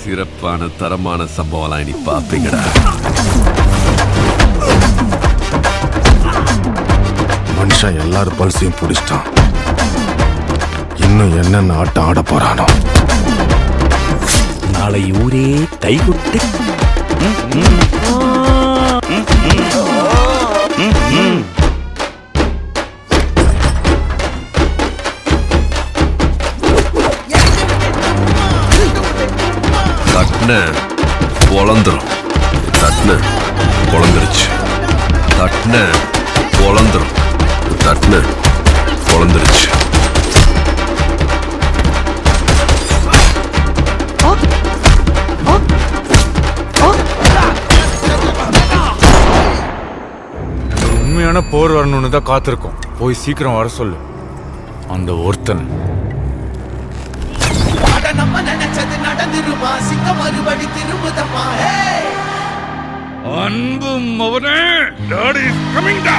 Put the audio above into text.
சிறப்பான தரமான சம்பவம் இனி பாப்பீங்கடா. மனுஷன் எல்லாரும் பல்சையும் பிடிச்சிட்டான். இன்னும் என்னென்ன ஆட்டம் ஆட போறானோ. நாளை ஊரே கைகுட்டி தட்ன பொழந்துரும். தட்ன பொழந்துருச்சு. தட்ன பொழந்துரும். தட்ன பொழந்துருச்சு. உண்மையான போர் வரணும்னு தான் காத்திருக்கோம். போய் சீக்கிரம் வர சொல்லு அந்த ஒருத்தன். நம்ம நினைச்சது நடந்துருமா? சிங்கம் மறுபடி திரும்புதம்மா. அன்பும் அவனே டாடி இஸ் கமிங் டா.